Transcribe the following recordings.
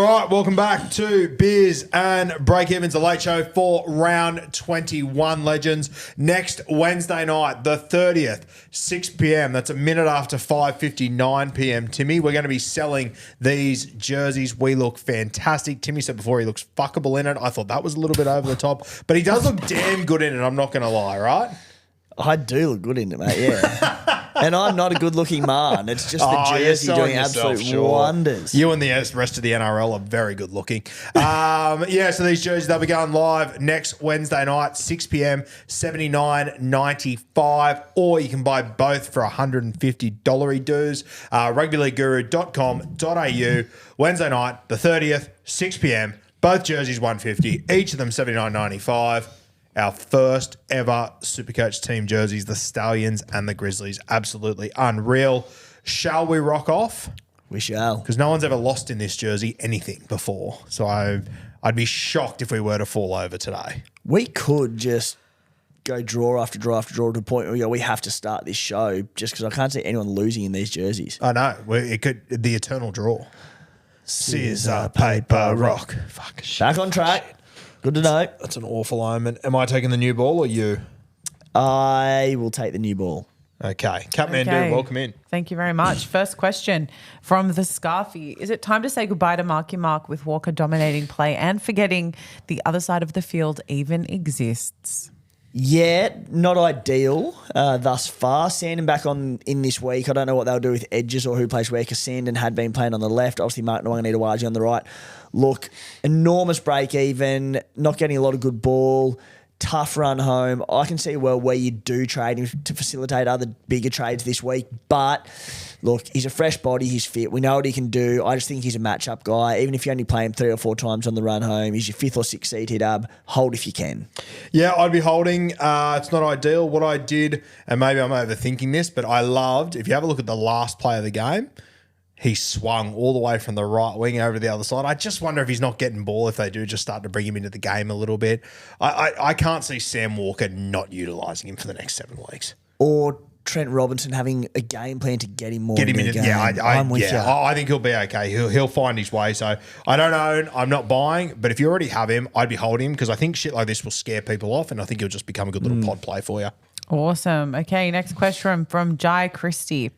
All right, welcome back to Beers and Breakevens, the late show for round 21 legends. Next Wednesday night, the 30th, 6 p.m. That's a minute after 5:59 p.m. Timmy, we're going to be selling these jerseys. We look fantastic. Timmy said before he looks fuckable in it. I thought that was a little bit over the top, but he does look damn good in it. I'm not going to lie, right? I do look good in it, mate, yeah. And I'm not a good-looking man. It's just the jersey doing absolute wonders. You and the rest of the NRL are very good looking. So these jerseys, they'll be going live next Wednesday night, 6 p.m, $79.95, or you can buy both for $150 dues. rugbyleagueguru.com.au, Wednesday night, the 30th, 6 p.m, both jerseys $150, each of them $79.95. Our first ever SuperCoach team jerseys, the Stallions and the Grizzlies. Absolutely unreal. Shall we rock off? We shall. Because no one's ever lost in this jersey anything before. So I'd be shocked if we were to fall over today. We could just go draw after draw after draw to a point where we have to start this show just because I can't see anyone losing in these jerseys. I know. It could the eternal draw. Scissor, paper, rock. Fuck. Back on track. Good to know. That's an awful omen. Am I taking the new ball or you? I will take the new ball. Okay. Kathmandu, welcome in. Thank you very much. First question from the Scarfy. Is it time to say goodbye to Marky Mark with Walker dominating play and forgetting the other side of the field even exists? Yeah, not ideal thus far. Sandon back on in this week. I don't know what they'll do with edges or who plays where because Sandon had been playing on the left. Obviously, Mark Nwanga on the right. Look, enormous break even, not getting a lot of good ball, tough run home. I can see well where you do trade him to facilitate other bigger trades this week. But look, he's a fresh body, he's fit. We know what he can do. I just think he's a matchup guy. Even if you only play him 3 or 4 times on the run home, he's your 5th or 6th seed hit up. Hold if you can. Yeah, I'd be holding. It's not ideal. What I did, and maybe I'm overthinking this, but I loved, if you have a look at the last play of the game, he swung all the way from the right wing over to the other side. I just wonder if he's not getting ball if they do just start to bring him into the game a little bit. I can't see Sam Walker not utilising him for the next 7 weeks. Or Trent Robinson having a game plan to get him more into the game. Yeah, I'm with you. I think he'll be okay. He'll find his way. So I don't own, I'm not buying, but if you already have him, I'd be holding him because I think shit like this will scare people off and I think he'll just become a good little pod play for you. Awesome. Okay, next question from Jai Christie.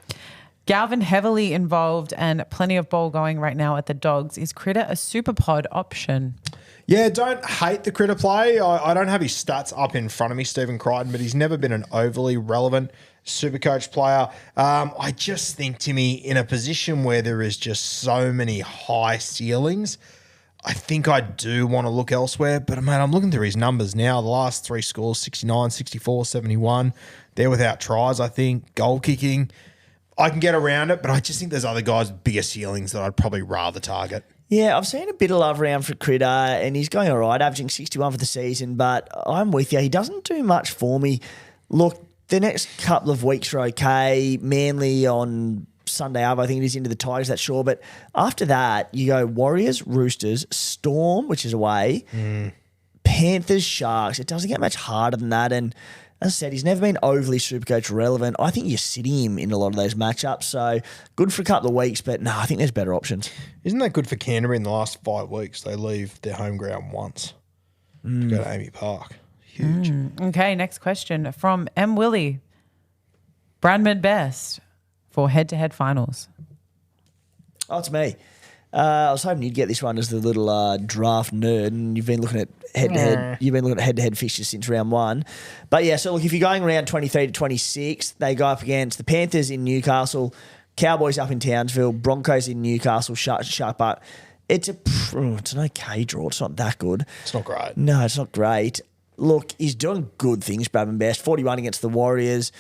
Galvin heavily involved and plenty of ball going right now at the Dogs. Is Critter a super pod option? Yeah, don't hate the Critter play. I don't have his stats up in front of me, Stephen Crichton, but he's never been an overly relevant SuperCoach player. I just think, Timmy, in a position where there is just so many high ceilings, I think I do want to look elsewhere. But, man, I'm looking through his numbers now. The last 3 scores, 69, 64, 71. They're without tries, I think. Goal kicking. I can get around it, but I just think there's other guys with bigger ceilings that I'd probably rather target. Yeah, I've seen a bit of love around for Critter and he's going all right, averaging 61 for the season, but I'm with you. He doesn't do much for me. Look, the next couple of weeks are okay. Manly on Sunday, I think it is into the Tigers, that's sure. But after that, you go Warriors, Roosters, Storm, which is away, Panthers, Sharks. It doesn't get much harder than that. And as I said, he's never been overly SuperCoach relevant. I think you're sitting him in a lot of those matchups. So good for a couple of weeks, but no, I think there's better options. Isn't that good for Canterbury in the last 5 weeks? They leave their home ground once to go to Amy Park. Huge. Okay, next question from M. Willie. Bradman best for head-to-head finals. Oh, it's me. I was hoping you'd get this one as the little draft nerd, and you've been looking at head-to-head. You've been looking at head-to-head fixtures since round 1. But yeah, so look, if you're going around 23 to 26, they go up against the Panthers in Newcastle, Cowboys up in Townsville, Broncos in Newcastle, Shark Park. It's an okay draw. It's not that good. It's not great. No, it's not great. Look, he's doing good things, Bradman Best. 41 against the Warriors.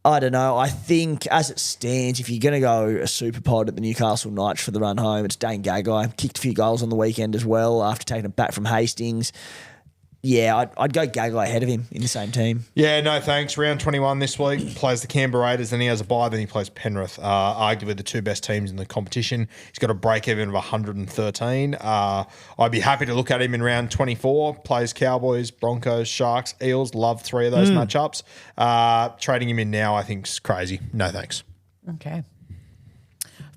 I don't know. I think as it stands, if you're going to go a super pod at the Newcastle Knights for the run home, it's Dane Gagai. Kicked a few goals on the weekend as well after taking it back from Hastings. Yeah, I'd go Gagai ahead of him in the same team. Yeah, no thanks. Round 21 this week. Plays the Canberra Raiders, then he has a bye, then he plays Penrith. Arguably the 2 best teams in the competition. He's got a break even of 113. I'd be happy to look at him in round 24. Plays Cowboys, Broncos, Sharks, Eels. Love 3 of those matchups. Trading him in now I think is crazy. No thanks. Okay.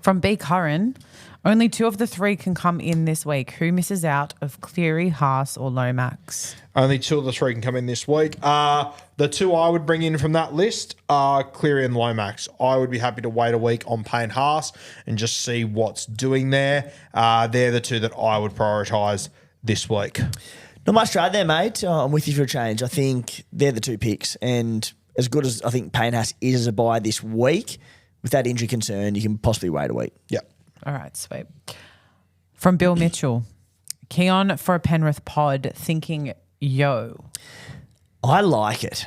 From B. Curran, Only 2 of the 3 can come in this week. Who misses out of Cleary, Haas, or Lomax? Only 2 of the 3 can come in this week. The 2 I would bring in from that list are Cleary and Lomax. I would be happy to wait a week on Payne Haas and just see what's doing there. They're the 2 that I would prioritise this week. Not much trade there, mate. I'm with you for a change. I think they're the 2 picks. And as good as I think Payne Haas is as a buy this week, with that injury concern, you can possibly wait a week. Yep. All right, sweet. From Bill Mitchell, Keon for a Penrith pod, thinking, yo. I like it.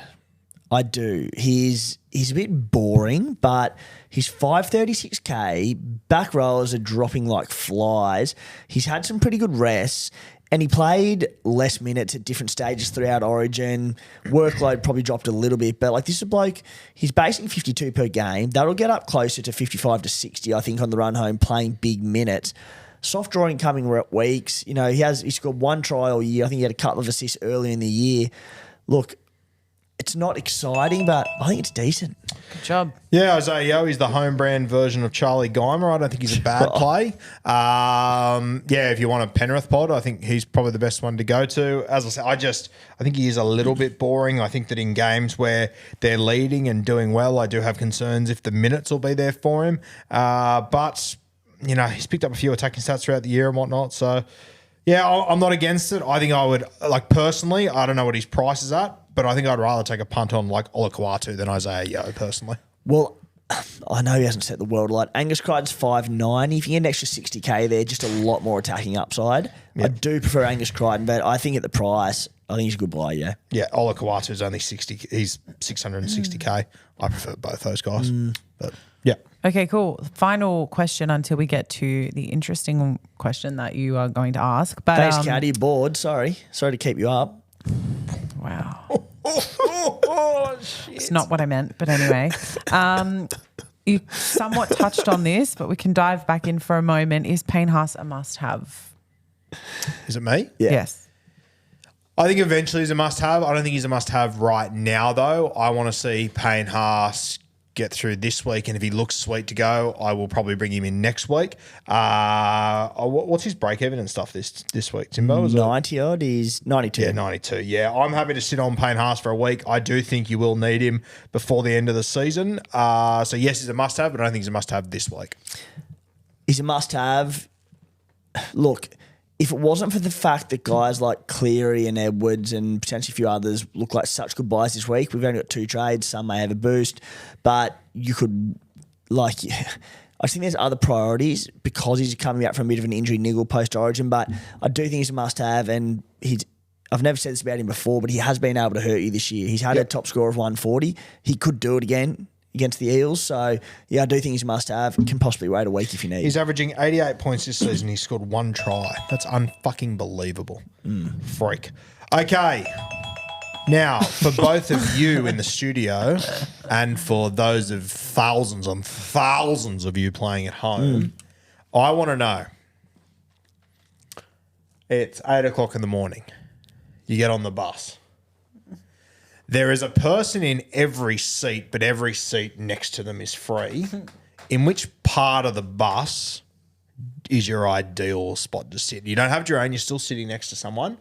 I do. He's a bit boring, but he's 536K. Back rows are dropping like flies. He's had some pretty good rests, and he played less minutes at different stages throughout Origin. Workload probably dropped a little bit, but like this is a bloke, he's basically 52 per game. That'll get up closer to 55 to 60, I think, on the run home, playing big minutes. Soft drawing coming weeks. You know, he scored 1 try all year. I think he had a couple of assists early in the year. Look, it's not exciting, but I think it's decent. Good job. Yeah, Isaiah Yeo, he's the home brand version of Charlie Geimer. I don't think he's a bad play. If you want a Penrith pod, I think he's probably the best one to go to. As I said, I think he is a little bit boring. I think that in games where they're leading and doing well, I do have concerns if the minutes will be there for him. But, you know, he's picked up a few attacking stats throughout the year and whatnot. So, yeah, I'm not against it. I think I would, like, personally, I don't know what his price is at, but I think I'd rather take a punt on like Olakwatu than Isaiah Yeo personally. Well, I know he hasn't set the world alight. Angus Crichton's 590. If you get an extra 60K there, just a lot more attacking upside. Yep. I do prefer Angus Crichton, but I think at the price, I think he's a good buy, yeah. Yeah, Olakwatu's only 60. He's 660K. I prefer both those guys. But yeah. Okay, cool. Final question until we get to the interesting question that you are going to ask. But thanks, Caddy. You're bored. Sorry to keep you up. Wow. It's not what I meant, but anyway. You somewhat touched on this, but we can dive back in for a moment. Is Payne Haas a must-have? Is it me? Yeah. Yes. I think eventually he's a must-have. I don't think he's a must-have right now, though. I want to see Payne Haas get through this week, and if he looks sweet to go, I will probably bring him in next week. What's his break-even and stuff this week, Timbo? 90 odd, he's 92. Yeah, 92. Yeah, I'm happy to sit on Payne Haas for a week. I do think you will need him before the end of the season. So, yes, he's a must-have, but I don't think he's a must-have this week. He's a must-have. Look, if it wasn't for the fact that guys like Cleary and Edwards and potentially a few others look like such good buys this week, we've only got 2 trades. Some may have a boost, but you could, I think there's other priorities because he's coming out from a bit of an injury niggle post-Origin, but I do think he's a must-have, and I've never said this about him before, but he has been able to hurt you this year. He's had a top score of 140. He could do it again against the Eels. So, yeah, I do think he's a must-have. Can possibly wait a week if you need. He's averaging 88 points this season. He scored 1 try. That's unfucking believable. Freak. Okay. Now, for both of you in the studio and for those of thousands and thousands of you playing at home, I want to know. It's 8 o'clock in the morning. You get on the bus. There is a person in every seat, but every seat next to them is free. In which part of the bus is your ideal spot to sit? You don't have your own, you're still sitting next to someone.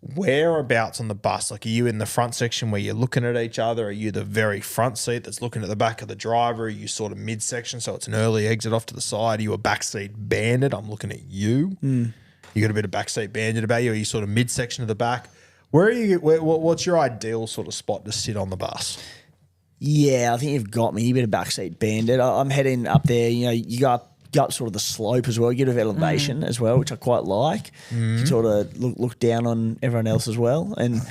Whereabouts on the bus? Like, are you in the front section where you're looking at each other? Are you the very front seat that's looking at the back of the driver? Are you sort of midsection, so it's an early exit off to the side? Are you a backseat bandit? I'm looking at you. You got a bit of backseat bandit about you? Are you sort of midsection of the back? Where are you? What's your ideal sort of spot to sit on the bus? Yeah, I think you've got me. You've been a backseat bandit. I'm heading up there. You know, you go up sort of the slope as well. You get a bit of elevation as well, which I quite like. You can sort of look down on everyone else as well. And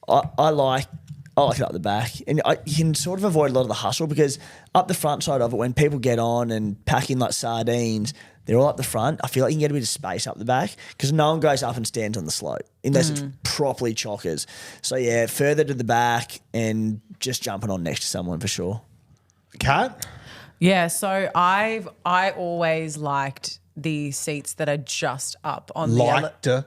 I like it up the back. And you can sort of avoid a lot of the hustle because up the front side of it, when people get on and pack in like sardines, they're all up the front. I feel like you can get a bit of space up the back because no one goes up and stands on the slope unless it's properly chockers. So, yeah, further to the back and just jumping on next to someone for sure. Kat? Yeah, so I always liked the seats that are just up on the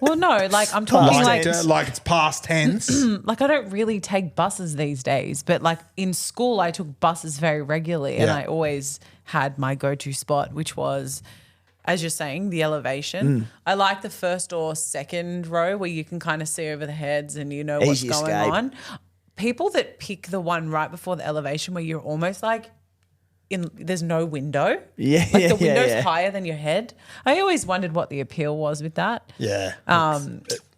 Well, no, like I'm talking like it's past tense. Like I don't really take buses these days, but like in school I took buses very regularly and I always had my go-to spot, which was, as you're saying, the elevation. I like the first or second row where you can kind of see over the heads and you know what's Easy going escape. on. People that pick the one right before the elevation where you're almost like there's no window. Yeah, Like the yeah, window's yeah. higher than your head. I always wondered what the appeal was with that. Yeah.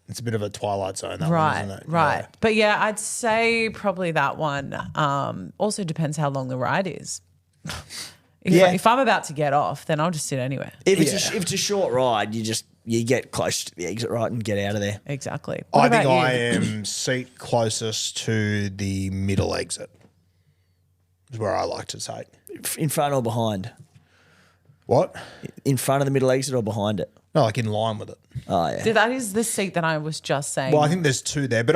It's a bit of a Twilight Zone, that Right, one, isn't it? right. Yeah. But yeah, I'd say probably that one. Also depends how long the ride is. If I'm about to get off, then I'll just sit anywhere. If it's a short ride, you get close to the exit right and get out of there. Exactly. I What think about you? I am seat closest to the middle exit. Is where I like to take. In front or behind? What? In front of the middle exit or behind it? No, like in line with it. Oh, yeah. That is the seat that I was just saying. Well, I think there's two there, but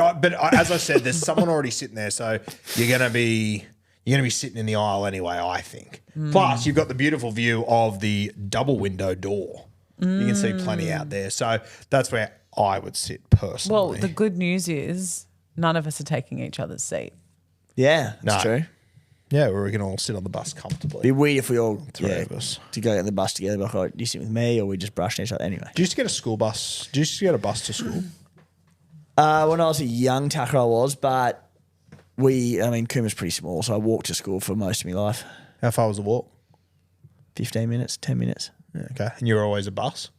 as I said, there's someone already sitting there, so you're gonna be sitting in the aisle anyway. I think. Plus, you've got the beautiful view of the double window door. You can see plenty out there, so that's where I would sit personally. Well, the good news is none of us are taking each other's seat. Yeah, that's No. true. yeah, where we can all sit on the bus comfortably. Be weird if we all Three of us. to go get the bus together. Like, do you sit with me or we just brushing each other anyway? Do you used to get a school bus? Do you used to get a bus to school? When I was a young tacker, I was, but Coomer's pretty small, so I walked to school for most of my life. How far was the walk? 15 minutes, 10 minutes. Yeah, okay, and you were always a bus.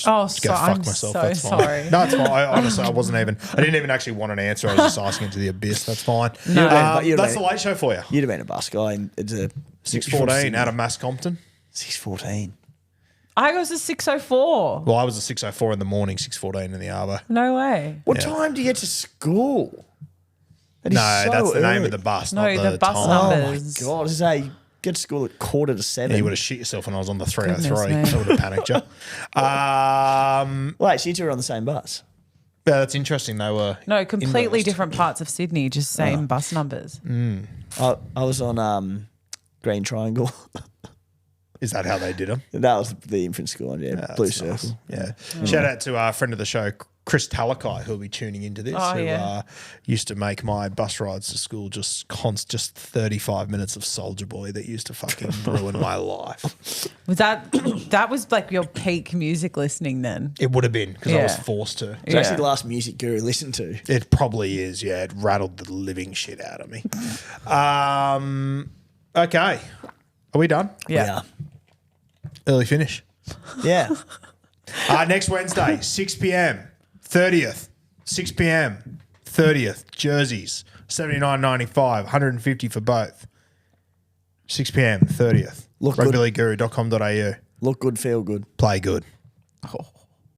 Oh, Just go fuck I'm myself. so That's fine. sorry. No, it's fine. Honestly, I didn't even actually want an answer. I was just asking into the abyss. That's fine. You'd have been- That's the late show for you. You'd have been a bus guy. And it's a 6:14 out of Mass Compton. 6:14. I was a 6:04. Well, I was a 6:04 in the morning, 6:14 in the Arbour. No way. What time do you get to school? That is No, so that's the name early. of the bus, No, not the the bus time. numbers. Oh my God! Say get to school at 6:45. You would have shit yourself when I was on the 303. Goodness me. That would have panicked you. Wait, so you two were on the same bus? Yeah, that's interesting. They were No, completely inversed. different parts of Sydney, just same bus numbers. I was on Green Triangle. Is that how they did them? That was the infant school one, yeah. Blue That's nice. Circle. Yeah. Shout out to our friend of the show, Chris Talakai, who'll be tuning into this. Oh, who yeah. used to make my bus rides to school just 35 minutes of Soldier Boy that used to fucking ruin my life. Was that was like your peak music listening then? It would have been because I was Yeah. forced to. It's actually the last music guru listened to. It probably is, yeah. It rattled the living shit out of me. Okay. Are we done? Yeah. Early finish. Yeah. Next Wednesday, 6 p.m. 30th. 6 p.m. 30th. Jerseys. $79.95. 150 for both. 6 p.m. 30th. Look good. Rugbyleagueguru.com.au. Look good, feel good. Play good. Oh.